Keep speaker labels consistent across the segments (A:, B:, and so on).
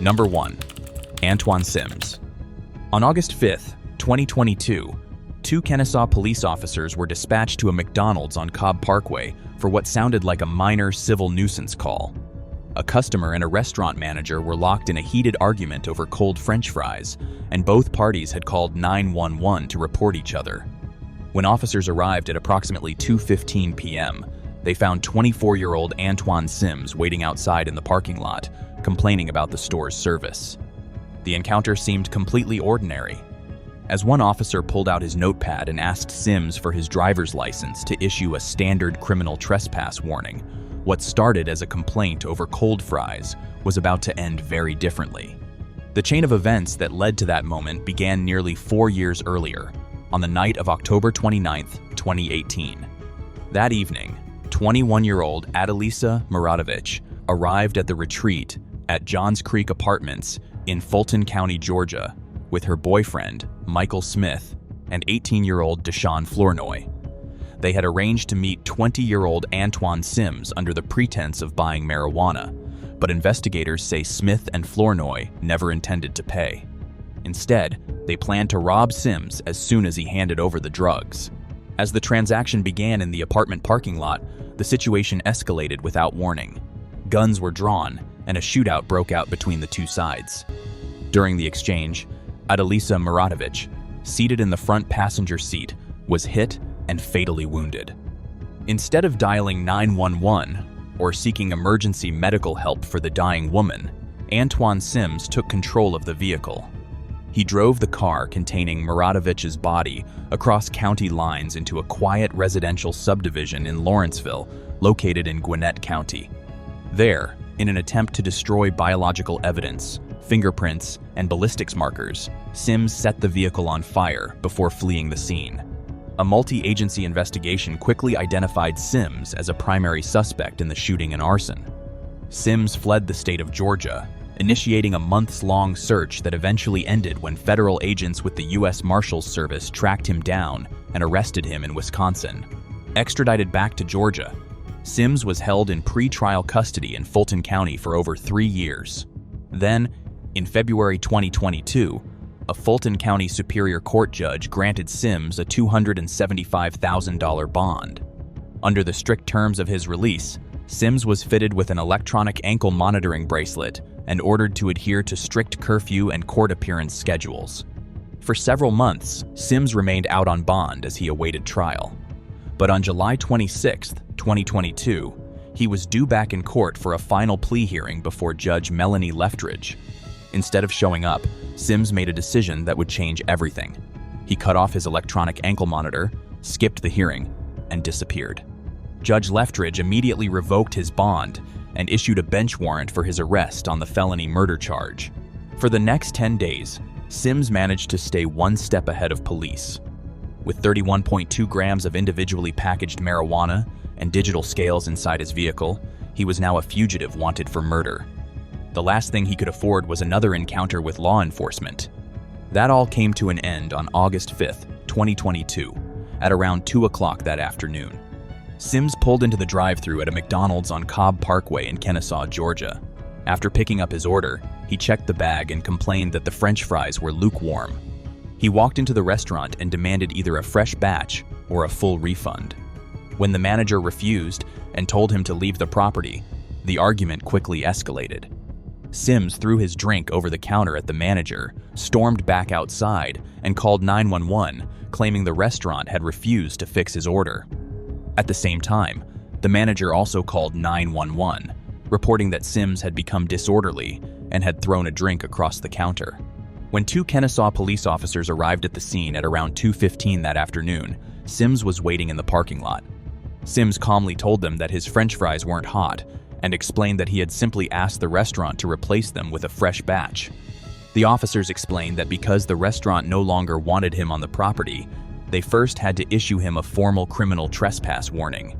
A: Number 1. Antoine Sims. On August 5th, 2022, two Kennesaw police officers were dispatched to a McDonald's on Cobb Parkway for what sounded like a minor civil nuisance call. A customer and a restaurant manager were locked in a heated argument over cold French fries, and both parties had called 911 to report each other. When officers arrived at approximately 2:15 p.m., they found 24-year-old Antoine Sims waiting outside in the parking lot, complaining about the store's service. The encounter seemed completely ordinary. As one officer pulled out his notepad and asked Sims for his driver's license to issue a standard criminal trespass warning, what started as a complaint over cold fries was about to end very differently. The chain of events that led to that moment began nearly 4 years earlier, on the night of October 29, 2018. That evening, 21-year-old Adalisa Miradovich arrived at the retreat at Johns Creek Apartments in Fulton County, Georgia, with her boyfriend, Michael Smith, and 18-year-old Deshawn Flournoy. They had arranged to meet 20-year-old Antoine Sims under the pretense of buying marijuana, but investigators say Smith and Flournoy never intended to pay. Instead, they planned to rob Sims as soon as he handed over the drugs. As the transaction began in the apartment parking lot, the situation escalated without warning. Guns were drawn, and a shootout broke out between the two sides. During the exchange, Adalisa Miradovich, seated in the front passenger seat, was hit and fatally wounded. Instead of dialing 911 or seeking emergency medical help for the dying woman, Antoine Sims took control of the vehicle. He drove the car containing Miradovich's body across county lines into a quiet residential subdivision in Lawrenceville, located in Gwinnett County. There, in an attempt to destroy biological evidence, fingerprints, and ballistics markers, Sims set the vehicle on fire before fleeing the scene. A multi-agency investigation quickly identified Sims as a primary suspect in the shooting and arson. Sims fled the state of Georgia, initiating a months-long search that eventually ended when federal agents with the U.S. Marshals Service tracked him down and arrested him in Wisconsin. Extradited back to Georgia, Sims was held in pre-trial custody in Fulton County for over 3 years. Then, in February 2022, a Fulton County Superior Court judge granted Sims a $275,000 bond. Under the strict terms of his release, Sims was fitted with an electronic ankle monitoring bracelet and ordered to adhere to strict curfew and court appearance schedules. For several months, Sims remained out on bond as he awaited trial. But on July 26, 2022, he was due back in court for a final plea hearing before Judge Melanie Leftridge. Instead of showing up, Sims made a decision that would change everything. He cut off his electronic ankle monitor, skipped the hearing, and disappeared. Judge Leftridge immediately revoked his bond and issued a bench warrant for his arrest on the felony murder charge. For the next 10 days, Sims managed to stay one step ahead of police. With 31.2 grams of individually packaged marijuana and digital scales inside his vehicle, he was now a fugitive wanted for murder. The last thing he could afford was another encounter with law enforcement. That all came to an end on August 5th, 2022, at around 2 o'clock that afternoon. Sims pulled into the drive-thru at a McDonald's on Cobb Parkway in Kennesaw, Georgia. After picking up his order, he checked the bag and complained that the French fries were lukewarm. He walked into the restaurant and demanded either a fresh batch or a full refund. When the manager refused and told him to leave the property, the argument quickly escalated. Sims threw his drink over the counter at the manager, stormed back outside, and called 911, claiming the restaurant had refused to fix his order. At the same time, the manager also called 911, reporting that Sims had become disorderly and had thrown a drink across the counter. When two Kennesaw police officers arrived at the scene at around 2:15 that afternoon, Sims was waiting in the parking lot. Sims calmly told them that his French fries weren't hot and explained that he had simply asked the restaurant to replace them with a fresh batch. The officers explained that because the restaurant no longer wanted him on the property, they first had to issue him a formal criminal trespass warning.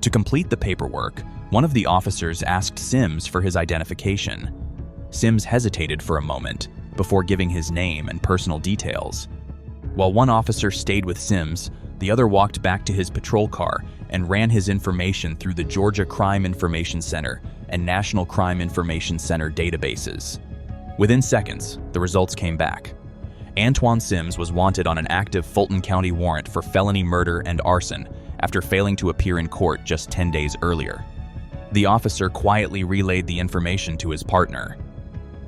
A: To complete the paperwork, one of the officers asked Sims for his identification. Sims hesitated for a moment before giving his name and personal details. While one officer stayed with Sims, the other walked back to his patrol car and ran his information through the Georgia Crime Information Center and National Crime Information Center databases. Within seconds, the results came back. Antoine Sims was wanted on an active Fulton County warrant for felony murder and arson after failing to appear in court just 10 days earlier. The officer quietly relayed the information to his partner.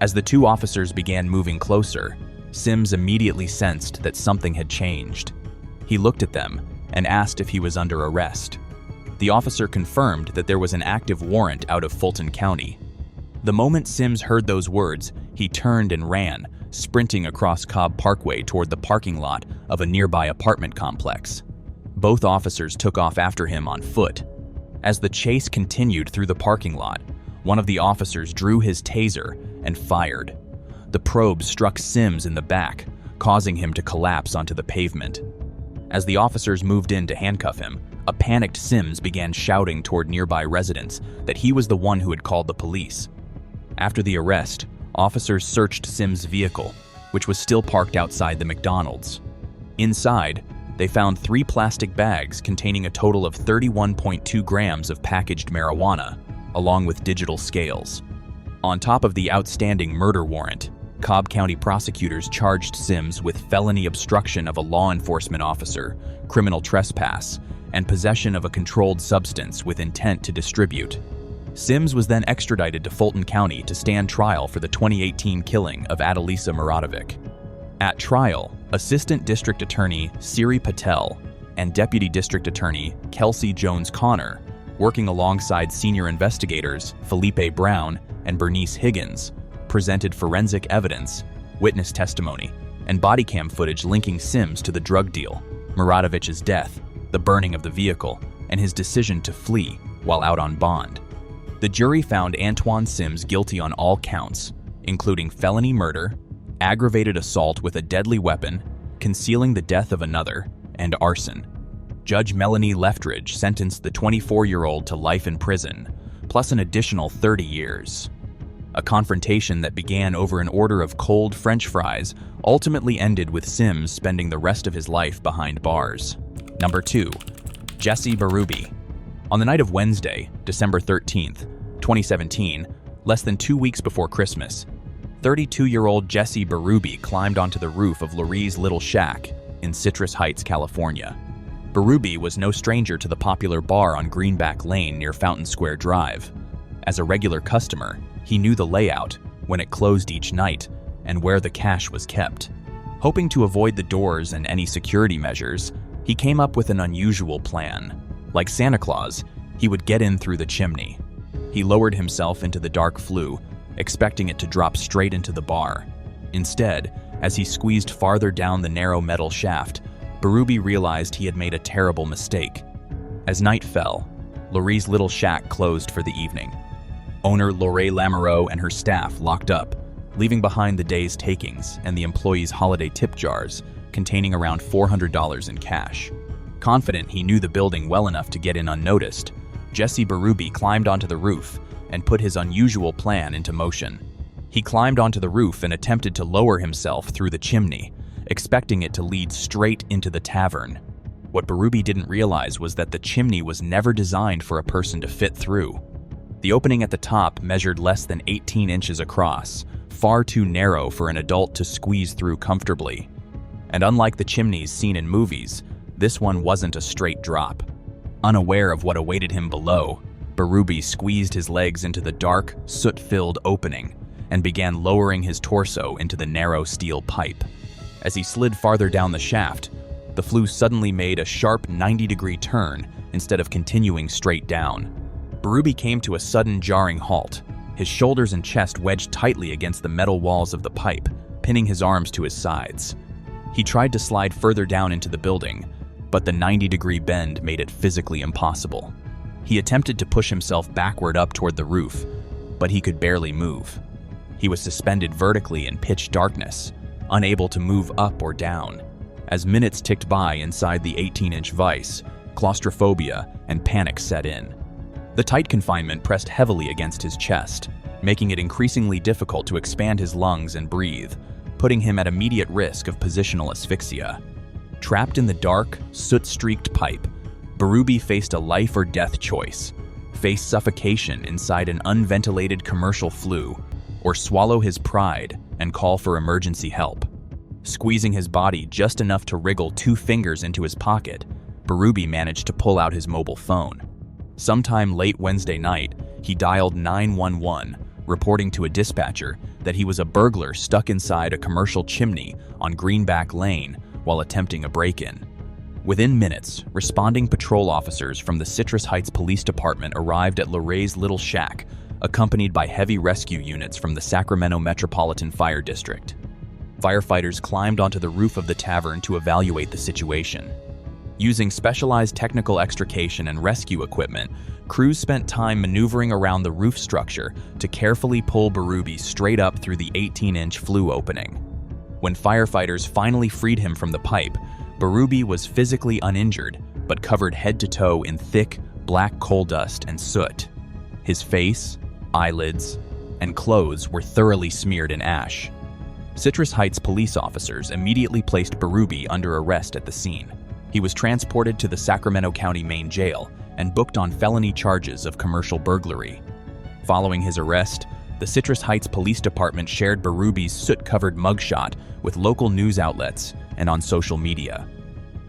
A: As the two officers began moving closer, Sims immediately sensed that something had changed. He looked at them and asked if he was under arrest. The officer confirmed that there was an active warrant out of Fulton County. The moment Sims heard those words, he turned and ran, sprinting across Cobb Parkway toward the parking lot of a nearby apartment complex. Both officers took off after him on foot. As the chase continued through the parking lot, one of the officers drew his taser and fired. The probe struck Sims in the back, causing him to collapse onto the pavement. As the officers moved in to handcuff him, a panicked Sims began shouting toward nearby residents that he was the one who had called the police. After the arrest, officers searched Sims' vehicle, which was still parked outside the McDonald's. Inside, they found 3 plastic bags containing a total of 31.2 grams of packaged marijuana, along with digital scales. On top of the outstanding murder warrant, Cobb County prosecutors charged Sims with felony obstruction of a law enforcement officer, criminal trespass, and possession of a controlled substance with intent to distribute. Sims was then extradited to Fulton County to stand trial for the 2018 killing of Adalisa Muradovic. At trial, Assistant District Attorney Siri Patel and Deputy District Attorney Kelsey Jones-Connor, working alongside senior investigators Felipe Brown and Bernice Higgins, presented forensic evidence, witness testimony, and bodycam footage linking Sims to the drug deal, Muradovic's death, the burning of the vehicle, and his decision to flee while out on bond. The jury found Antoine Sims guilty on all counts, including felony murder, aggravated assault with a deadly weapon, concealing the death of another, and arson. Judge Melanie Leftridge sentenced the 24-year-old to life in prison, plus an additional 30 years. A confrontation that began over an order of cold French fries ultimately ended with Sims spending the rest of his life behind bars. Number 2. Jesse Berube. On the night of Wednesday, December 13th, 2017, less than 2 weeks before Christmas, 32-year-old Jesse Berube climbed onto the roof of Lurie's Little Shack in Citrus Heights, California. Berube was no stranger to the popular bar on Greenback Lane near Fountain Square Drive. As a regular customer, he knew the layout, when it closed each night, and where the cash was kept. Hoping to avoid the doors and any security measures, he came up with an unusual plan. Like Santa Claus, he would get in through the chimney. He lowered himself into the dark flue, expecting it to drop straight into the bar. Instead, as he squeezed farther down the narrow metal shaft, Berube realized he had made a terrible mistake. As night fell, Lurie's Little Shack closed for the evening. Owner Lorraine Lamoureux and her staff locked up, leaving behind the day's takings and the employees' holiday tip jars containing around $400 in cash. Confident he knew the building well enough to get in unnoticed, Jesse Berube climbed onto the roof and put his unusual plan into motion. He climbed onto the roof and attempted to lower himself through the chimney, expecting it to lead straight into the tavern. What Berube didn't realize was that the chimney was never designed for a person to fit through. The opening at the top measured less than 18 inches across, far too narrow for an adult to squeeze through comfortably. And unlike the chimneys seen in movies, this one wasn't a straight drop. Unaware of what awaited him below, Berube squeezed his legs into the dark, soot-filled opening and began lowering his torso into the narrow steel pipe. As he slid farther down the shaft, the flue suddenly made a sharp 90-degree turn instead of continuing straight down. Berube came to a sudden jarring halt, his shoulders and chest wedged tightly against the metal walls of the pipe, pinning his arms to his sides. He tried to slide further down into the building, but the 90-degree bend made it physically impossible. He attempted to push himself backward up toward the roof, but he could barely move. He was suspended vertically in pitch darkness, unable to move up or down. As minutes ticked by inside the 18-inch vise, claustrophobia and panic set in. The tight confinement pressed heavily against his chest, making it increasingly difficult to expand his lungs and breathe, putting him at immediate risk of positional asphyxia. Trapped in the dark, soot-streaked pipe, Berube faced a life or death choice: face suffocation inside an unventilated commercial flue, or swallow his pride and call for emergency help. Squeezing his body just enough to wriggle 2 fingers into his pocket, Berube managed to pull out his mobile phone. Sometime late Wednesday night, he dialed 911, reporting to a dispatcher that he was a burglar stuck inside a commercial chimney on Greenback Lane while attempting a break-in. Within minutes, responding patrol officers from the Citrus Heights Police Department arrived at Luray's Little Shack, accompanied by heavy rescue units from the Sacramento Metropolitan Fire District. Firefighters climbed onto the roof of the tavern to evaluate the situation. Using specialized technical extrication and rescue equipment, crews spent time maneuvering around the roof structure to carefully pull Berube straight up through the 18-inch flue opening. When firefighters finally freed him from the pipe, Berube was physically uninjured, but covered head to toe in thick, black coal dust and soot. His face, eyelids, and clothes were thoroughly smeared in ash. Citrus Heights police officers immediately placed Berube under arrest at the scene. He was transported to the Sacramento County Main Jail and booked on felony charges of commercial burglary. Following his arrest, the Citrus Heights Police Department shared Berube's soot-covered mugshot with local news outlets and on social media.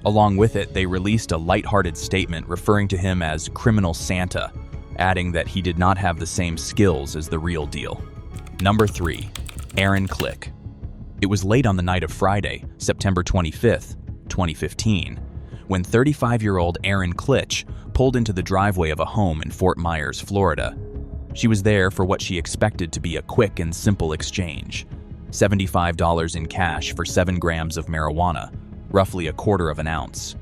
A: Along with it, they released a lighthearted statement referring to him as Criminal Santa, adding that he did not have the same skills as the real deal. Number 3. Aaron Click. It was late on the night of Friday, September 25th, 2015, when 35-year-old Erin Klitsch pulled into the driveway of a home in Fort Myers, Florida. She was there for what she expected to be a quick and simple exchange: $75 in cash for 7 grams of marijuana, roughly 1/4 of an ounce.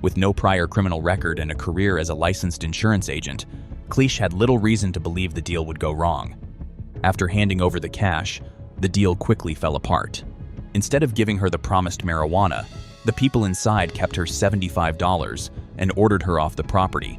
A: With no prior criminal record and a career as a licensed insurance agent, Klitsch had little reason to believe the deal would go wrong. After handing over the cash, the deal quickly fell apart. Instead of giving her the promised marijuana, the people inside kept her $75 and ordered her off the property.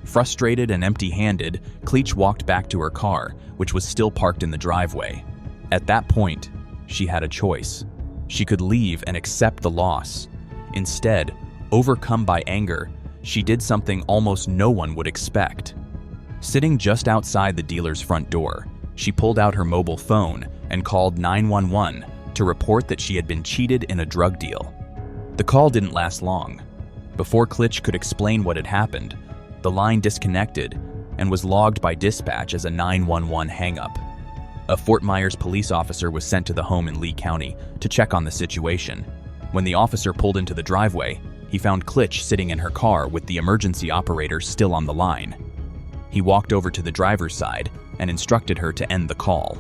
A: Frustrated and empty-handed, Klitsch walked back to her car, which was still parked in the driveway. At that point, she had a choice. She could leave and accept the loss. Instead, overcome by anger, she did something almost no one would expect. Sitting just outside the dealer's front door, she pulled out her mobile phone and called 911 to report that she had been cheated in a drug deal. The call didn't last long. Before Klitsch could explain what had happened, the line disconnected and was logged by dispatch as a 911 hang-up. A Fort Myers police officer was sent to the home in Lee County to check on the situation. When the officer pulled into the driveway, he found Klitsch sitting in her car with the emergency operator still on the line. He walked over to the driver's side and instructed her to end the call.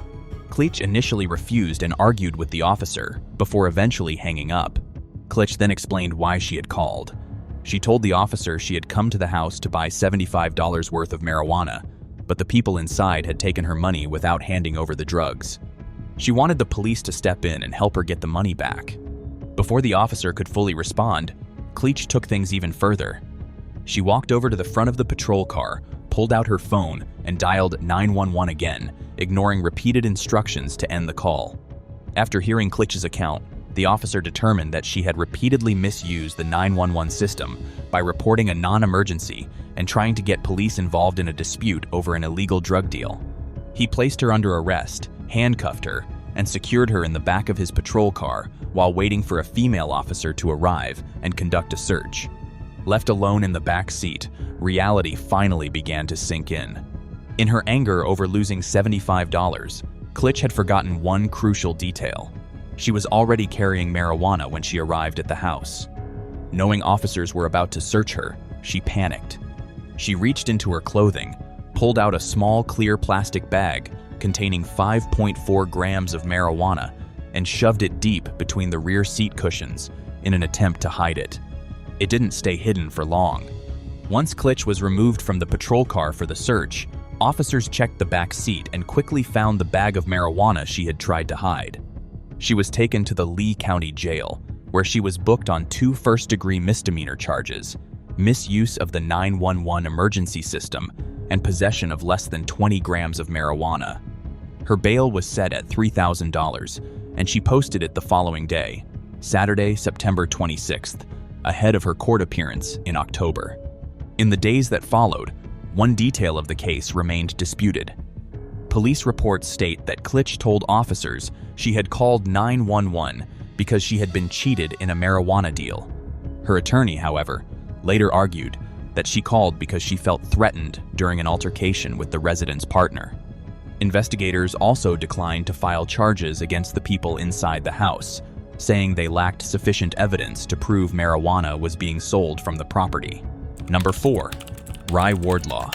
A: Klitsch initially refused and argued with the officer before eventually hanging up. Klitsch then explained why she had called. She told the officer she had come to the house to buy $75 worth of marijuana, but the people inside had taken her money without handing over the drugs. She wanted the police to step in and help her get the money back. Before the officer could fully respond, Klitsch took things even further. She walked over to the front of the patrol car, pulled out her phone, and dialed 911 again, ignoring repeated instructions to end the call. After hearing Klitsch's account, the officer determined that she had repeatedly misused the 911 system by reporting a non-emergency and trying to get police involved in a dispute over an illegal drug deal. He placed her under arrest, handcuffed her, and secured her in the back of his patrol car while waiting for a female officer to arrive and conduct a search. Left alone in the back seat, reality finally began to sink in. In her anger over losing $75, Klitsch had forgotten one crucial detail. She was already carrying marijuana when she arrived at the house. Knowing officers were about to search her, she panicked. She reached into her clothing, pulled out a small clear plastic bag containing 5.4 grams of marijuana, and shoved it deep between the rear seat cushions in an attempt to hide it. It didn't stay hidden for long. Once Klitsch was removed from the patrol car for the search, officers checked the back seat and quickly found the bag of marijuana she had tried to hide. She was taken to the Lee County Jail, where she was booked on 2 first-degree misdemeanor charges: misuse of the 911 emergency system and possession of less than 20 grams of marijuana. Her bail was set at $3,000, and she posted it the following day, Saturday, September 26th, ahead of her court appearance in October. In the days that followed, one detail of the case remained disputed. Police reports state that Klitsch told officers she had called 911 because she had been cheated in a marijuana deal. Her attorney, however, later argued that she called because she felt threatened during an altercation with the resident's partner. Investigators also declined to file charges against the people inside the house, saying they lacked sufficient evidence to prove marijuana was being sold from the property. Number 4. Rye Wardlaw.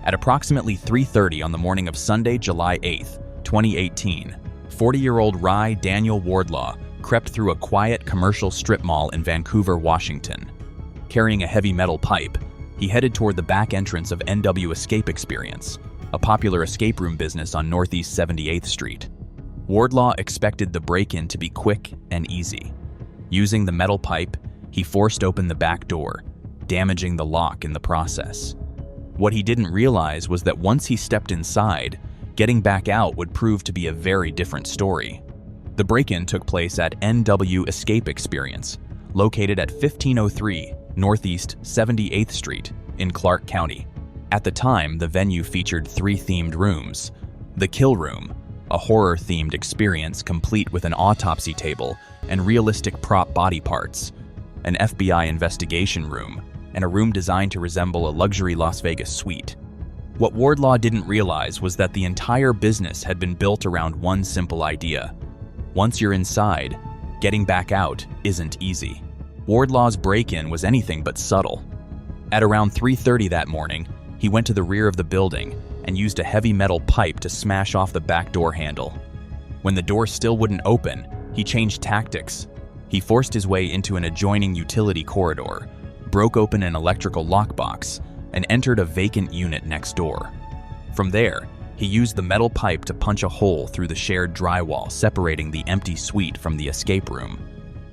A: At approximately 3:30 on the morning of Sunday, July 8, 2018, 40-year-old Rye Daniel Wardlaw crept through a quiet commercial strip mall in Vancouver, Washington. Carrying a heavy metal pipe, he headed toward the back entrance of NW Escape Experience, a popular escape room business on Northeast 78th Street. Wardlaw expected the break-in to be quick and easy. Using the metal pipe, he forced open the back door, damaging the lock in the process. What he didn't realize was that once he stepped inside, getting back out would prove to be a very different story. The break-in took place at NW Escape Experience, located at 1503 Northeast 78th Street in Clark County. At the time, the venue featured 3 themed rooms: the Kill Room, a horror-themed experience complete with an autopsy table and realistic prop body parts; an FBI investigation room; and a room designed to resemble a luxury Las Vegas suite. What Wardlaw didn't realize was that the entire business had been built around one simple idea: once you're inside, getting back out isn't easy. Wardlaw's break-in was anything but subtle. At around 3:30 that morning, he went to the rear of the building and used a heavy metal pipe to smash off the back door handle. When the door still wouldn't open, he changed tactics. He forced his way into an adjoining utility corridor, broke open an electrical lockbox, and entered a vacant unit next door. From there, he used the metal pipe to punch a hole through the shared drywall separating the empty suite from the escape room.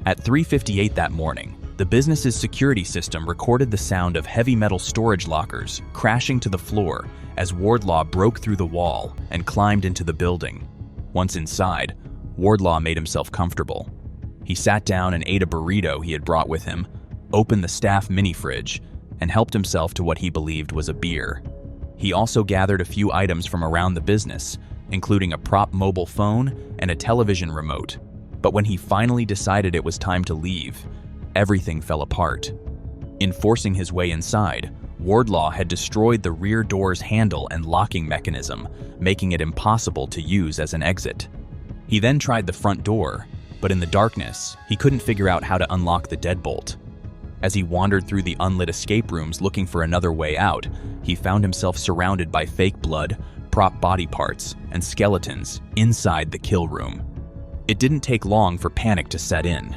A: At 3:58 that morning, the business's security system recorded the sound of heavy metal storage lockers crashing to the floor as Wardlaw broke through the wall and climbed into the building. Once inside, Wardlaw made himself comfortable. He sat down and ate a burrito he had brought with him, opened the staff mini-fridge, and helped himself to what he believed was a beer. He also gathered a few items from around the business, including a prop mobile phone and a television remote. But when he finally decided it was time to leave, everything fell apart. In forcing his way inside, Wardlaw had destroyed the rear door's handle and locking mechanism, making it impossible to use as an exit. He then tried the front door, but in the darkness, he couldn't figure out how to unlock the deadbolt. As he wandered through the unlit escape rooms looking for another way out, he found himself surrounded by fake blood, prop body parts, and skeletons inside the kill room. It didn't take long for panic to set in.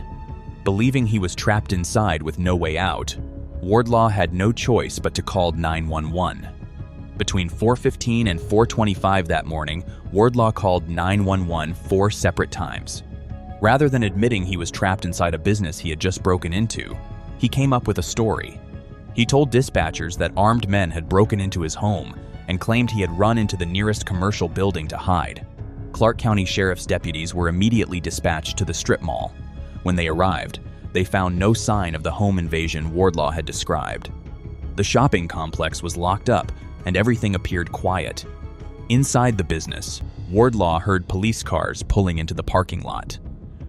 A: Believing he was trapped inside with no way out, Wardlaw had no choice but to call 911. Between 4:15 and 4:25 that morning, Wardlaw called 911 4 separate times. Rather than admitting he was trapped inside a business he had just broken into, he came up with a story. He told dispatchers that armed men had broken into his home and claimed he had run into the nearest commercial building to hide. Clark County Sheriff's deputies were immediately dispatched to the strip mall. When they arrived, they found no sign of the home invasion Wardlaw had described. The shopping complex was locked up and everything appeared quiet. Inside the business, Wardlaw heard police cars pulling into the parking lot.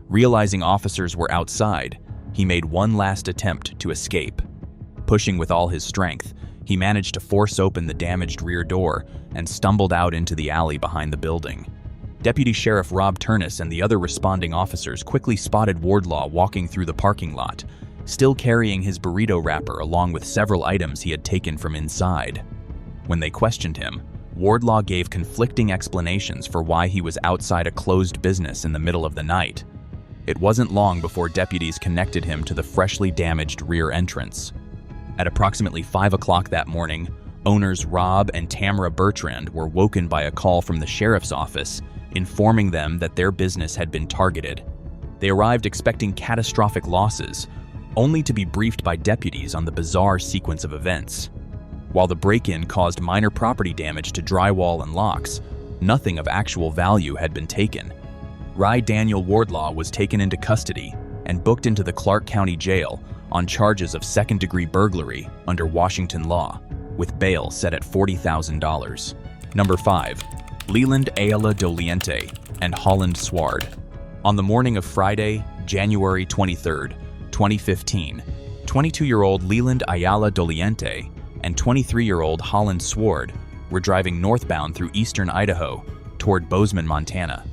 A: Realizing officers were outside, he made one last attempt to escape. Pushing with all his strength, he managed to force open the damaged rear door and stumbled out into the alley behind the building. Deputy Sheriff Rob Turnus and the other responding officers quickly spotted Wardlaw walking through the parking lot, still carrying his burrito wrapper along with several items he had taken from inside. When they questioned him, Wardlaw gave conflicting explanations for why he was outside a closed business in the middle of the night. It wasn't long before deputies connected him to the freshly damaged rear entrance. At approximately 5 o'clock that morning, owners Rob and Tamara Bertrand were woken by a call from the sheriff's office informing them that their business had been targeted. They arrived expecting catastrophic losses, only to be briefed by deputies on the bizarre sequence of events. While the break-in caused minor property damage to drywall and locks, nothing of actual value had been taken. Rye Daniel Wardlaw was taken into custody and booked into the Clark County Jail on charges of second-degree burglary under Washington law, with bail set at $40,000. Number 5. Leland Ayala Doliente and Holland Sward. On the morning of Friday, January 23, 2015, 22-year-old Leland Ayala Doliente and 23-year-old Holland Sward were driving northbound through eastern Idaho toward Bozeman, Montana.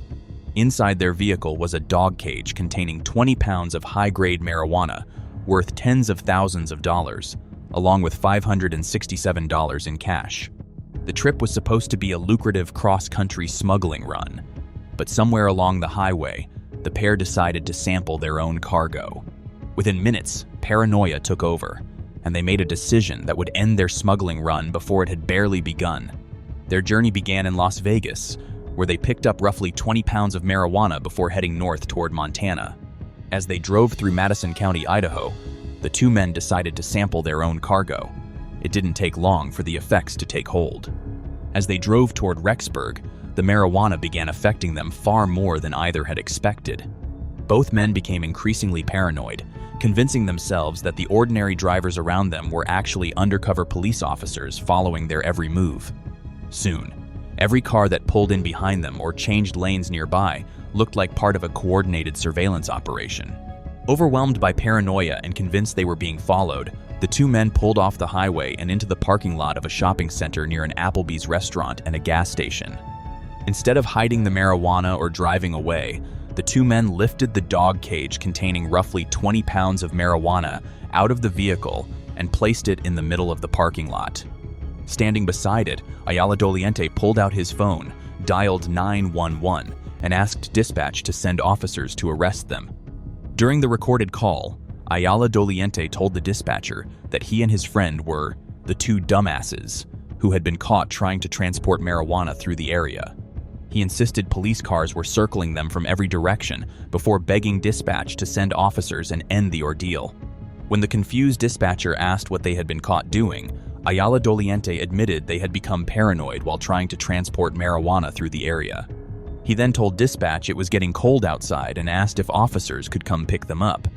A: Inside their vehicle was a dog cage containing 20 pounds of high-grade marijuana worth tens of thousands of dollars, along with $567 in cash. The trip was supposed to be a lucrative cross-country smuggling run, but somewhere along the highway, the pair decided to sample their own cargo. Within minutes, paranoia took over, and they made a decision that would end their smuggling run before it had barely begun. Their journey began in Las Vegas, where they picked up roughly 20 pounds of marijuana before heading north toward Montana. As they drove through Madison County, Idaho, the two men decided to sample their own cargo. It didn't take long for the effects to take hold. As they drove toward Rexburg, the marijuana began affecting them far more than either had expected. Both men became increasingly paranoid, convincing themselves that the ordinary drivers around them were actually undercover police officers following their every move. Soon, every car that pulled in behind them or changed lanes nearby looked like part of a coordinated surveillance operation. Overwhelmed by paranoia and convinced they were being followed, the two men pulled off the highway and into the parking lot of a shopping center near an Applebee's restaurant and a gas station. Instead of hiding the marijuana or driving away, the two men lifted the dog cage containing roughly 20 pounds of marijuana out of the vehicle and placed it in the middle of the parking lot. Standing beside it, Ayala Doliente pulled out his phone, dialed 911, and asked dispatch to send officers to arrest them. During the recorded call, Ayala Doliente told the dispatcher that he and his friend were the two dumbasses who had been caught trying to transport marijuana through the area. He insisted police cars were circling them from every direction before begging dispatch to send officers and end the ordeal. When the confused dispatcher asked what they had been caught doing, Ayala Doliente admitted they had become paranoid while trying to transport marijuana through the area. He then told dispatch it was getting cold outside and asked if officers could come pick them up.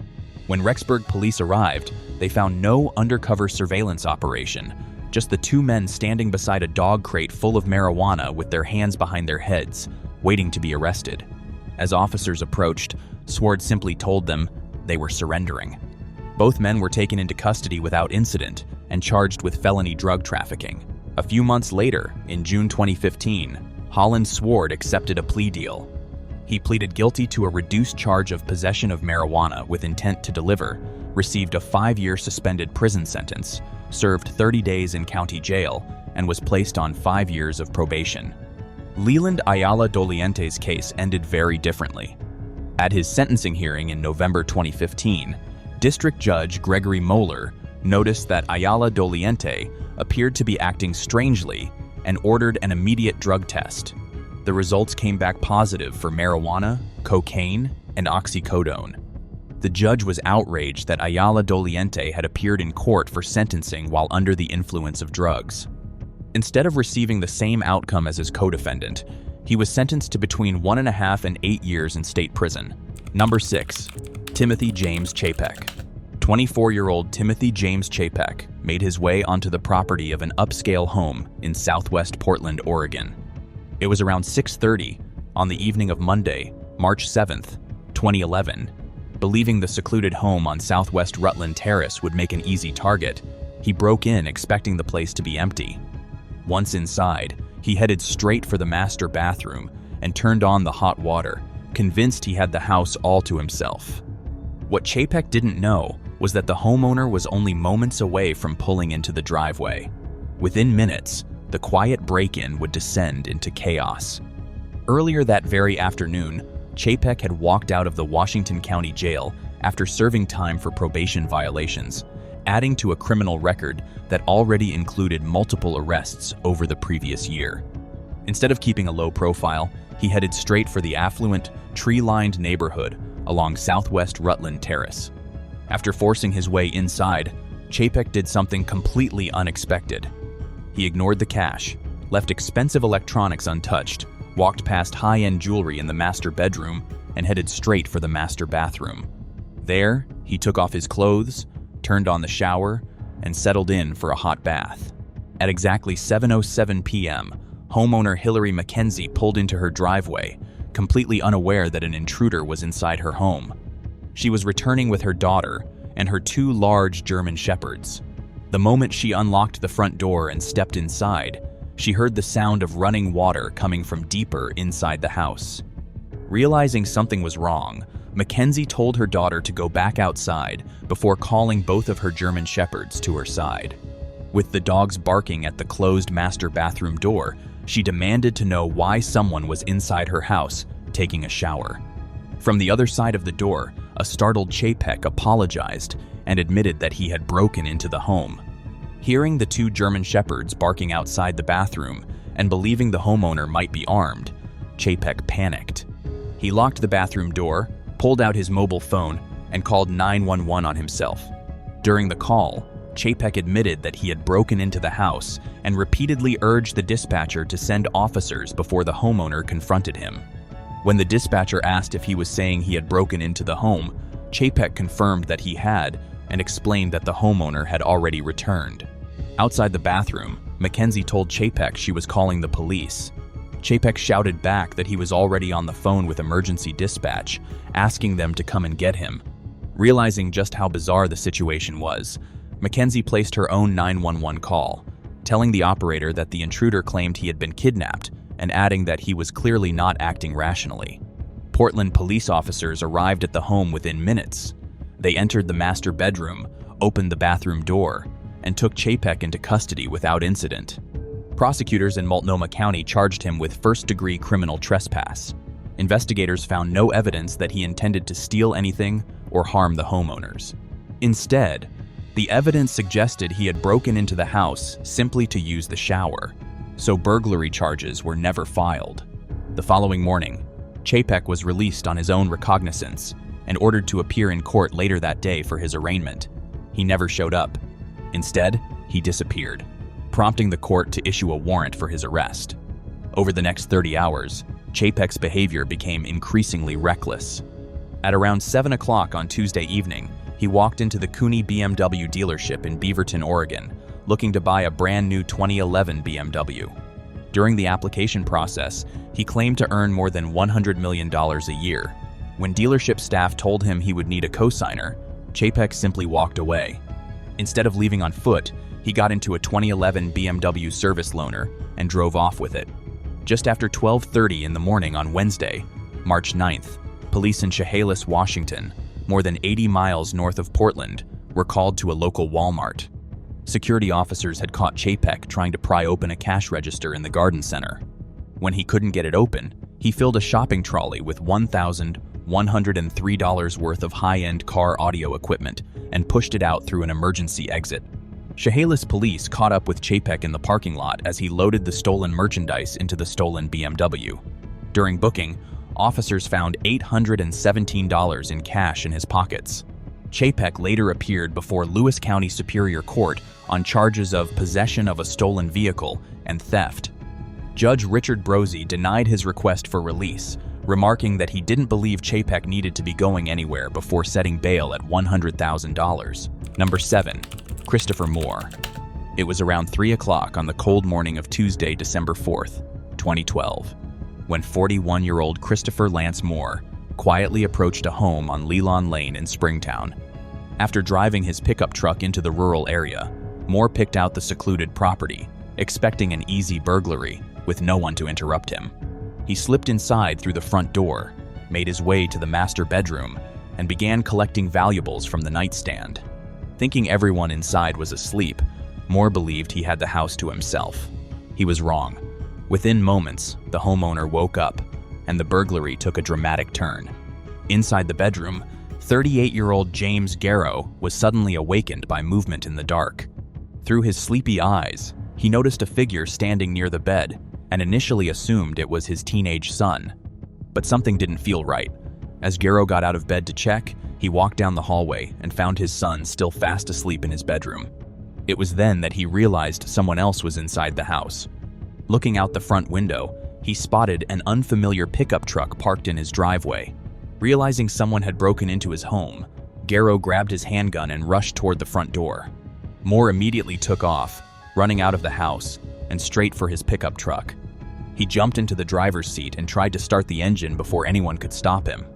A: When Rexburg police arrived, they found no undercover surveillance operation, just the two men standing beside a dog crate full of marijuana with their hands behind their heads, waiting to be arrested. As officers approached, Sward simply told them they were surrendering. Both men were taken into custody without incident and charged with felony drug trafficking. A few months later, in June 2015, Holland Sward accepted a plea deal. He pleaded guilty to a reduced charge of possession of marijuana with intent to deliver, received a 5-year suspended prison sentence, served 30 days in county jail, and was placed on 5 years of probation. Leland Ayala Doliente's case ended very differently. At his sentencing hearing in November 2015, District Judge Gregory Moeller noticed that Ayala Doliente appeared to be acting strangely and ordered an immediate drug test. The results came back positive for marijuana, cocaine, and oxycodone. The judge was outraged that Ayala Doliente had appeared in court for sentencing while under the influence of drugs. Instead of receiving the same outcome as his co-defendant, he was sentenced to between 1.5 and 8 years in state prison. Number 6. Timothy James Chapek. 24-year-old Timothy James Chapek made his way onto the property of an upscale home in southwest Portland, Oregon. It was around 6:30 on the evening of Monday, March 7th, 2011. Believing the secluded home on Southwest Rutland Terrace would make an easy target, he broke in expecting the place to be empty. Once inside, he headed straight for the master bathroom and turned on the hot water, convinced he had the house all to himself. What Chapek didn't know was that the homeowner was only moments away from pulling into the driveway. Within minutes, the quiet break-in would descend into chaos. Earlier that very afternoon, Chapek had walked out of the Washington County Jail after serving time for probation violations, adding to a criminal record that already included multiple arrests over the previous year. Instead of keeping a low profile, he headed straight for the affluent, tree-lined neighborhood along Southwest Rutland Terrace. After forcing his way inside, Chapek did something completely unexpected. He ignored the cash, left expensive electronics untouched, walked past high-end jewelry in the master bedroom, and headed straight for the master bathroom. There, he took off his clothes, turned on the shower, and settled in for a hot bath. At exactly 7:07 p.m., homeowner Hillary Mackenzie pulled into her driveway, completely unaware that an intruder was inside her home. She was returning with her daughter and her two large German shepherds. The moment she unlocked the front door and stepped inside, she heard the sound of running water coming from deeper inside the house. Realizing something was wrong, Mackenzie told her daughter to go back outside before calling both of her German shepherds to her side. With the dogs barking at the closed master bathroom door, she demanded to know why someone was inside her house taking a shower. From the other side of the door, a startled Chapek apologized and admitted that he had broken into the home. Hearing the two German shepherds barking outside the bathroom and believing the homeowner might be armed, Chapek panicked. He locked the bathroom door, pulled out his mobile phone, and called 911 on himself. During the call, Chapek admitted that he had broken into the house and repeatedly urged the dispatcher to send officers before the homeowner confronted him. When the dispatcher asked if he was saying he had broken into the home, Chapek confirmed that he had and explained that the homeowner had already returned. Outside the bathroom, Mackenzie told Chapek she was calling the police. Chapek shouted back that he was already on the phone with emergency dispatch, asking them to come and get him. Realizing just how bizarre the situation was, Mackenzie placed her own 911 call, telling the operator that the intruder claimed he had been kidnapped and adding that he was clearly not acting rationally. Portland police officers arrived at the home within minutes. They entered the master bedroom, opened the bathroom door, and took Chapek into custody without incident. Prosecutors in Multnomah County charged him with first-degree criminal trespass. Investigators found no evidence that he intended to steal anything or harm the homeowners. Instead, the evidence suggested he had broken into the house simply to use the shower, so burglary charges were never filed. The following morning, Chapek was released on his own recognizance and ordered to appear in court later that day for his arraignment. He never showed up. Instead, he disappeared, prompting the court to issue a warrant for his arrest. Over the next 30 hours, Chapek's behavior became increasingly reckless. At around 7 o'clock on Tuesday evening, he walked into the Cooney BMW dealership in Beaverton, Oregon, looking to buy a brand new 2011 BMW. During the application process, he claimed to earn more than $100 million a year. When dealership staff told him he would need a cosigner, Chapek simply walked away. Instead of leaving on foot, he got into a 2011 BMW service loaner and drove off with it. Just after 12:30 in the morning on Wednesday, March 9th, police in Chehalis, Washington, more than 80 miles north of Portland, were called to a local Walmart. Security officers had caught Chapek trying to pry open a cash register in the garden center. When he couldn't get it open, he filled a shopping trolley with $1,103 worth of high-end car audio equipment and pushed it out through an emergency exit. Chehalis police caught up with Chapek in the parking lot as he loaded the stolen merchandise into the stolen BMW. During booking, officers found $817 in cash in his pockets. Chapek later appeared before Lewis County Superior Court on charges of possession of a stolen vehicle and theft. Judge Richard Brozzi denied his request for release, remarking that he didn't believe Chapek needed to be going anywhere before setting bail at $100,000. Number 7. Christopher Moore. It was around 3 o'clock on the cold morning of Tuesday, December 4th, 2012, when 41-year-old Christopher Lance Moore quietly approached a home on Leland Lane in Springtown. After driving his pickup truck into the rural area, Moore picked out the secluded property, expecting an easy burglary with no one to interrupt him. He slipped inside through the front door, made his way to the master bedroom, and began collecting valuables from the nightstand. Thinking everyone inside was asleep, Moore believed he had the house to himself. He was wrong. Within moments, the homeowner woke up, and the burglary took a dramatic turn. Inside the bedroom, 38-year-old James Garrow was suddenly awakened by movement in the dark. Through his sleepy eyes, he noticed a figure standing near the bed and initially assumed it was his teenage son. But something didn't feel right. As Garrow got out of bed to check, he walked down the hallway and found his son still fast asleep in his bedroom. It was then that he realized someone else was inside the house. Looking out the front window, he spotted an unfamiliar pickup truck parked in his driveway. Realizing someone had broken into his home, Garrow grabbed his handgun and rushed toward the front door. Moore immediately took off, running out of the house and straight for his pickup truck. He jumped into the driver's seat and tried to start the engine before anyone could stop him.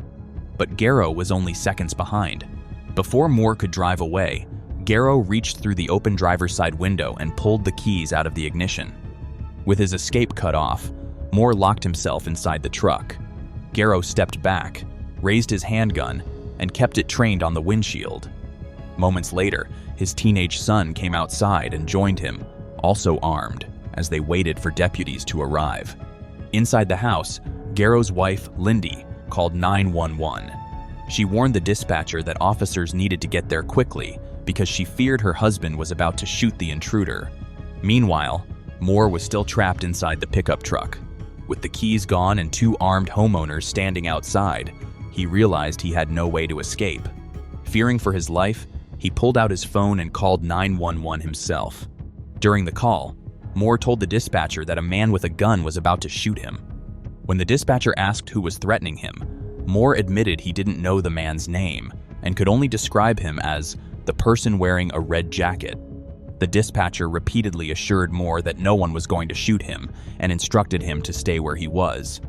A: But Garrow was only seconds behind. Before Moore could drive away, Garrow reached through the open driver's side window and pulled the keys out of the ignition. With his escape cut off, Moore locked himself inside the truck. Garrow stepped back, raised his handgun, and kept it trained on the windshield. Moments later, his teenage son came outside and joined him, also armed, as they waited for deputies to arrive. Inside the house, Garrow's wife, Lindy, called 911. She warned the dispatcher that officers needed to get there quickly because she feared her husband was about to shoot the intruder. Meanwhile, Moore was still trapped inside the pickup truck. With the keys gone and two armed homeowners standing outside, he realized he had no way to escape. Fearing for his life, he pulled out his phone and called 911 himself. During the call, Moore told the dispatcher that a man with a gun was about to shoot him. When the dispatcher asked who was threatening him, Moore admitted he didn't know the man's name and could only describe him as the person wearing a red jacket. The dispatcher repeatedly assured Moore that no one was going to shoot him and instructed him to stay where he was.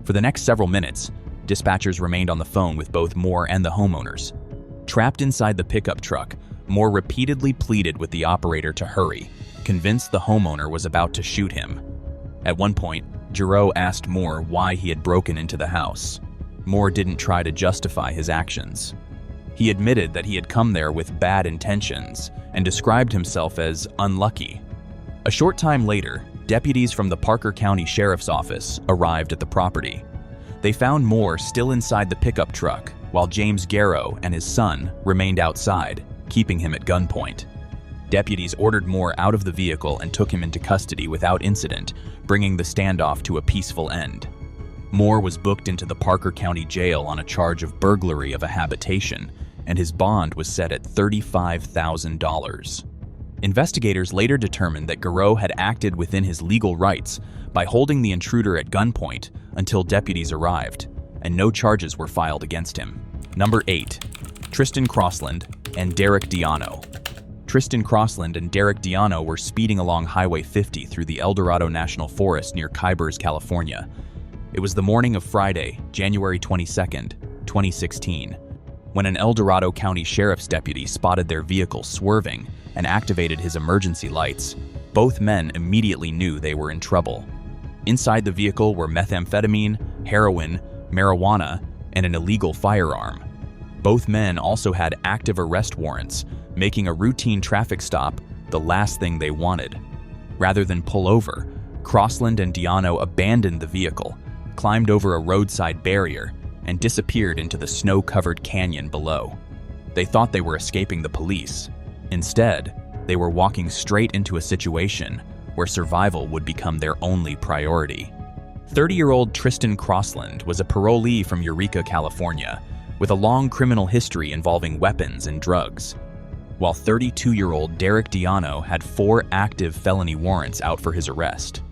A: For the next several minutes, dispatchers remained on the phone with both Moore and the homeowners. Trapped inside the pickup truck, Moore repeatedly pleaded with the operator to hurry, convinced the homeowner was about to shoot him. At one point, Giroux asked Moore why he had broken into the house. Moore didn't try to justify his actions. He admitted that he had come there with bad intentions and described himself as unlucky. A short time later, deputies from the Parker County Sheriff's Office arrived at the property. They found Moore still inside the pickup truck, while James Garrow and his son remained outside, keeping him at gunpoint. Deputies ordered Moore out of the vehicle and took him into custody without incident, bringing the standoff to a peaceful end. Moore was booked into the Parker County Jail on a charge of burglary of a habitation, and his bond was set at $35,000. Investigators later determined that Garrow had acted within his legal rights by holding the intruder at gunpoint until deputies arrived, and no charges were filed against him. Number 8. Tristan Crossland and Derek Diano. Tristan Crossland and Derek Diano were speeding along Highway 50 through the El Dorado National Forest near Kybers, California. It was the morning of Friday, January 22nd, 2016, when an El Dorado County Sheriff's deputy spotted their vehicle swerving and activated his emergency lights. Both men immediately knew they were in trouble. Inside the vehicle were methamphetamine, heroin, marijuana, and an illegal firearm. Both men also had active arrest warrants, making a routine traffic stop the last thing they wanted. Rather than pull over, Crossland and Diano abandoned the vehicle, climbed over a roadside barrier, and disappeared into the snow-covered canyon below. They thought they were escaping the police. Instead, they were walking straight into a situation where survival would become their only priority. 30-year-old Tristan Crossland was a parolee from Eureka, California, with a long criminal history involving weapons and drugs, while 32-year-old Derek Diano had 4 active felony warrants out for his arrest.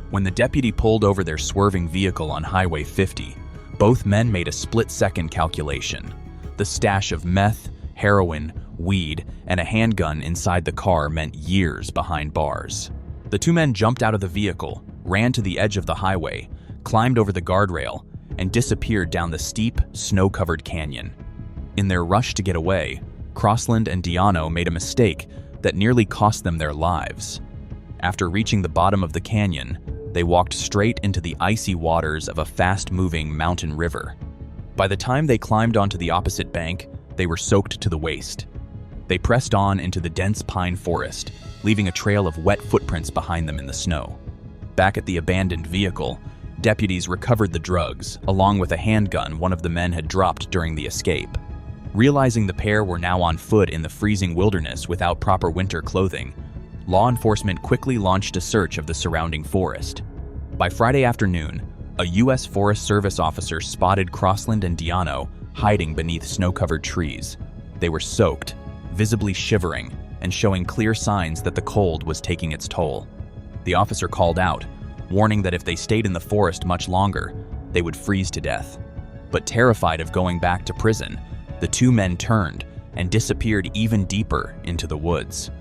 A: When the deputy pulled over their swerving vehicle on Highway 50, both men made a split-second calculation. The stash of meth, heroin, weed, and a handgun inside the car meant years behind bars. The two men jumped out of the vehicle, ran to the edge of the highway, climbed over the guardrail, and disappeared down the steep, snow-covered canyon. In their rush to get away, Crossland and Diano made a mistake that nearly cost them their lives. After reaching the bottom of the canyon, they walked straight into the icy waters of a fast-moving mountain river. By the time they climbed onto the opposite bank, they were soaked to the waist. They pressed on into the dense pine forest, leaving a trail of wet footprints behind them in the snow. Back at the abandoned vehicle, deputies recovered the drugs, along with a handgun one of the men had dropped during the escape. Realizing the pair were now on foot in the freezing wilderness without proper winter clothing, law enforcement quickly launched a search of the surrounding forest. By Friday afternoon, a U.S. Forest Service officer spotted Crossland and Diano hiding beneath snow-covered trees. They were soaked, visibly shivering, and showing clear signs that the cold was taking its toll. The officer called out, warning that if they stayed in the forest much longer, they would freeze to death. But terrified of going back to prison, the two men turned and disappeared even deeper into the woods.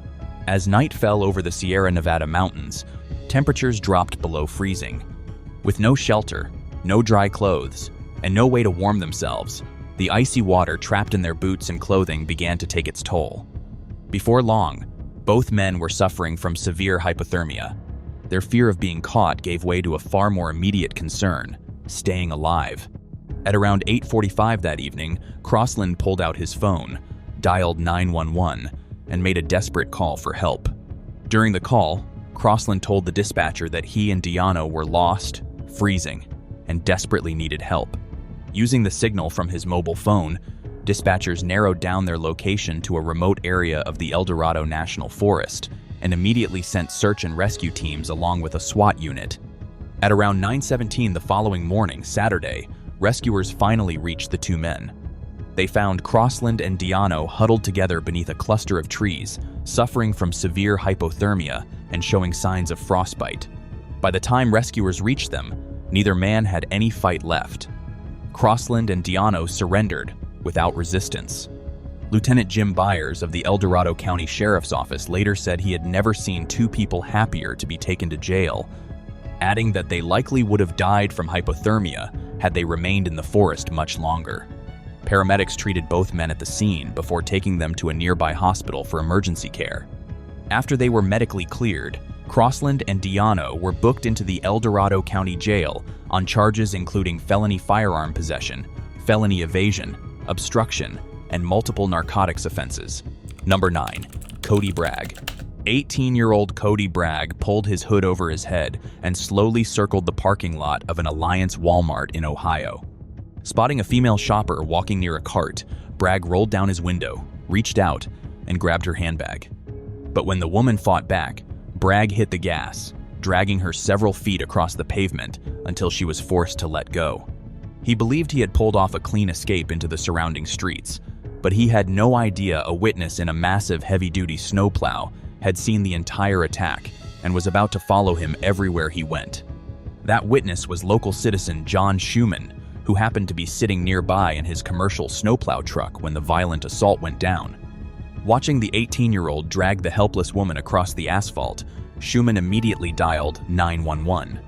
A: As night fell over the Sierra Nevada mountains, temperatures dropped below freezing. With no shelter, no dry clothes, and no way to warm themselves, the icy water trapped in their boots and clothing began to take its toll. Before long, both men were suffering from severe hypothermia. Their fear of being caught gave way to a far more immediate concern: staying alive. At around 8:45 that evening, Crossland pulled out his phone, dialed 911, and made a desperate call for help. During the call, Crossland told the dispatcher that he and Diano were lost, freezing, and desperately needed help. Using the signal from his mobile phone, dispatchers narrowed down their location to a remote area of the El Dorado National Forest and immediately sent search and rescue teams along with a SWAT unit. At around 9:17 the following morning, Saturday, rescuers finally reached the two men. They found Crossland and Diano huddled together beneath a cluster of trees, suffering from severe hypothermia and showing signs of frostbite. By the time rescuers reached them, neither man had any fight left. Crossland and Diano surrendered without resistance. Lieutenant Jim Byers of the El Dorado County Sheriff's Office later said he had never seen two people happier to be taken to jail, adding that they likely would have died from hypothermia had they remained in the forest much longer. Paramedics treated both men at the scene before taking them to a nearby hospital for emergency care. After they were medically cleared, Crossland and Diano were booked into the El Dorado County Jail on charges including felony firearm possession, felony evasion, obstruction, and multiple narcotics offenses. Number 9. Cody Bragg. 18-year-old Cody Bragg pulled his hood over his head and slowly circled the parking lot of an Alliance Walmart in Ohio. Spotting a female shopper walking near a cart, Bragg rolled down his window, reached out, and grabbed her handbag. But when the woman fought back, Bragg hit the gas, dragging her several feet across the pavement until she was forced to let go. He believed he had pulled off a clean escape into the surrounding streets, but he had no idea a witness in a massive heavy-duty snowplow had seen the entire attack and was about to follow him everywhere he went. That witness was local citizen John Schumann, who happened to be sitting nearby in his commercial snowplow truck when the violent assault went down. Watching the 18-year-old drag the helpless woman across the asphalt, Schumann immediately dialed 911.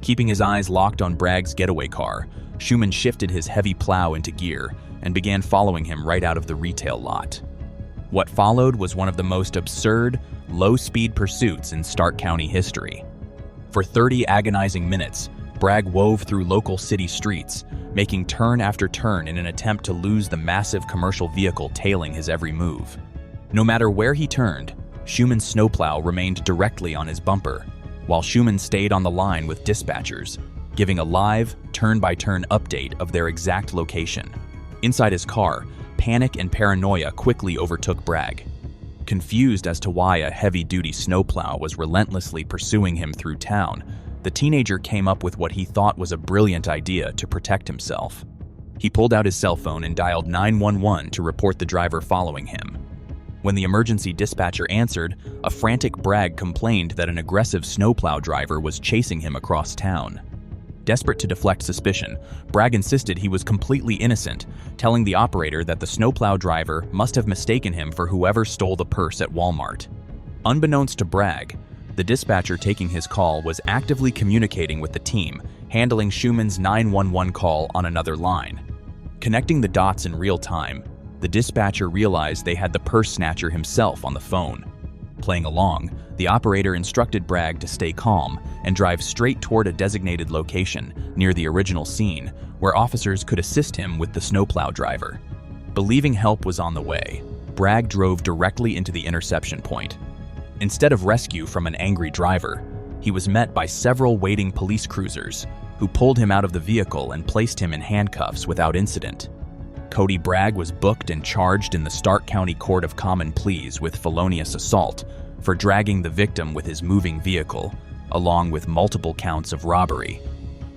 A: Keeping his eyes locked on Bragg's getaway car, Schumann shifted his heavy plow into gear and began following him right out of the retail lot. What followed was one of the most absurd, low-speed pursuits in Stark County history. For 30 agonizing minutes, Bragg wove through local city streets, making turn after turn in an attempt to lose the massive commercial vehicle tailing his every move. No matter where he turned, Schumann's snowplow remained directly on his bumper, while Schumann stayed on the line with dispatchers, giving a live, turn-by-turn update of their exact location. Inside his car, panic and paranoia quickly overtook Bragg. Confused as to why a heavy-duty snowplow was relentlessly pursuing him through town, the teenager came up with what he thought was a brilliant idea to protect himself. He pulled out his cell phone and dialed 911 to report the driver following him. When the emergency dispatcher answered, a frantic Bragg complained that an aggressive snowplow driver was chasing him across town. Desperate to deflect suspicion, Bragg insisted he was completely innocent, telling the operator that the snowplow driver must have mistaken him for whoever stole the purse at Walmart. Unbeknownst to Bragg, the dispatcher taking his call was actively communicating with the team, handling Schumann's 911 call on another line. Connecting the dots in real time, the dispatcher realized they had the purse snatcher himself on the phone. Playing along, the operator instructed Bragg to stay calm and drive straight toward a designated location near the original scene where officers could assist him with the snowplow driver. Believing help was on the way, Bragg drove directly into the interception point. Instead of rescue from an angry driver, he was met by several waiting police cruisers who pulled him out of the vehicle and placed him in handcuffs without incident. Cody Bragg was booked and charged in the Stark County Court of Common Pleas with felonious assault for dragging the victim with his moving vehicle, along with multiple counts of robbery.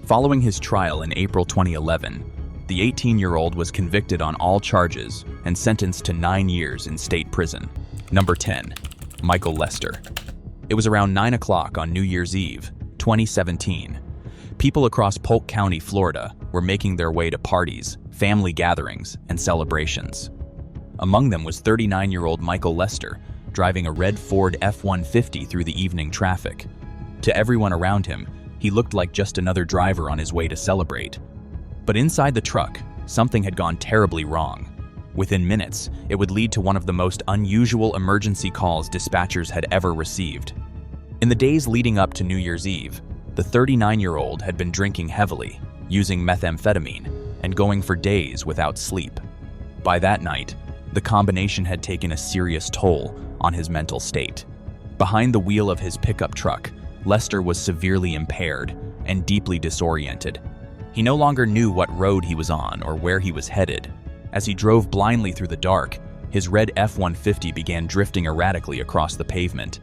A: Following his trial in April 2011, the 18-year-old was convicted on all charges and sentenced to 9 years in state prison. Number 10. Michael Lester. It was around 9 o'clock on New Year's Eve, 2017. People across Polk County, Florida, were making their way to parties, family gatherings, and celebrations. Among them was 39-year-old Michael Lester, driving a red Ford F-150 through the evening traffic. To everyone around him, He looked like just another driver on his way to celebrate. But inside the truck, something had gone terribly wrong. Within minutes, it would lead to one of the most unusual emergency calls dispatchers had ever received. In the days leading up to New Year's Eve, the 39-year-old had been drinking heavily, using methamphetamine, and going for days without sleep. By that night, the combination had taken a serious toll on his mental state. Behind the wheel of his pickup truck, Lester was severely impaired and deeply disoriented. He no longer knew what road he was on or where he was headed. As he drove blindly through the dark, his red F-150 began drifting erratically across the pavement.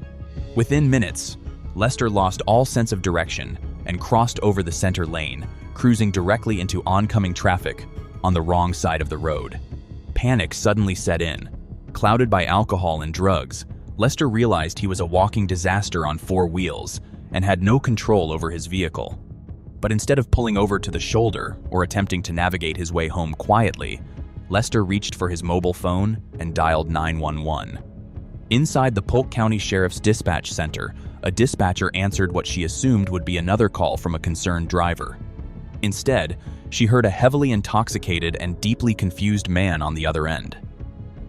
A: Within minutes, Lester lost all sense of direction and crossed over the center lane, cruising directly into oncoming traffic on the wrong side of the road. Panic suddenly set in. Clouded by alcohol and drugs, Lester realized he was a walking disaster on four wheels and had no control over his vehicle. But instead of pulling over to the shoulder or attempting to navigate his way home quietly, Lester reached for his mobile phone and dialed 911. Inside the Polk County Sheriff's Dispatch Center, a dispatcher answered what she assumed would be another call from a concerned driver. Instead, she heard a heavily intoxicated and deeply confused man on the other end.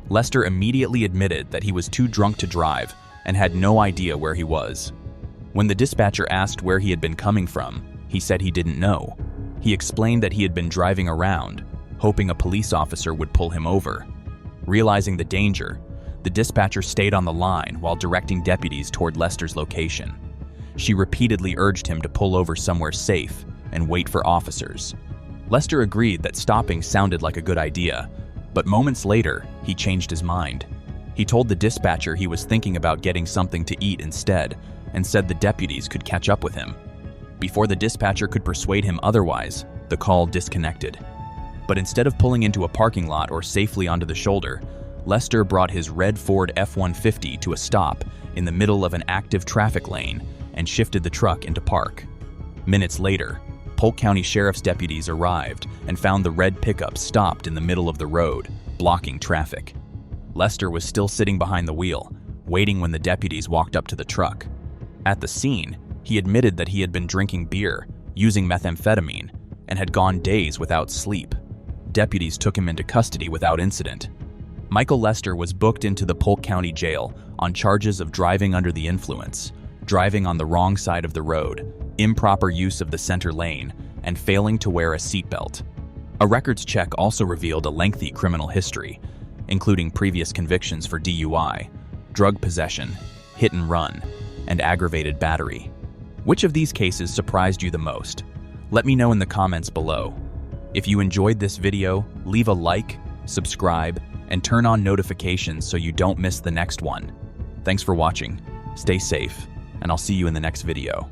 A: Lester immediately admitted that he was too drunk to drive and had no idea where he was. When the dispatcher asked where he had been coming from, he said he didn't know. He explained that he had been driving around, hoping a police officer would pull him over. Realizing the danger, the dispatcher stayed on the line while directing deputies toward Lester's location. She repeatedly urged him to pull over somewhere safe and wait for officers. Lester agreed that stopping sounded like a good idea, but moments later, he changed his mind. He told the dispatcher he was thinking about getting something to eat instead and said the deputies could catch up with him. Before the dispatcher could persuade him otherwise, the call disconnected. But instead of pulling into a parking lot or safely onto the shoulder, Lester brought his red Ford F-150 to a stop in the middle of an active traffic lane and shifted the truck into park. Minutes later, Polk County Sheriff's deputies arrived and found the red pickup stopped in the middle of the road, blocking traffic. Lester was still sitting behind the wheel, waiting when the deputies walked up to the truck. At the scene, he admitted that he had been drinking beer, using methamphetamine, and had gone days without sleep. Deputies took him into custody without incident. Michael Lester was booked into the Polk County Jail on charges of driving under the influence, driving on the wrong side of the road, improper use of the center lane, and failing to wear a seatbelt. A records check also revealed a lengthy criminal history, including previous convictions for DUI, drug possession, hit and run, and aggravated battery. Which of these cases surprised you the most? Let me know in the comments below. If you enjoyed this video, leave a like, subscribe, and turn on notifications so you don't miss the next one. Thanks for watching, stay safe, and I'll see you in the next video.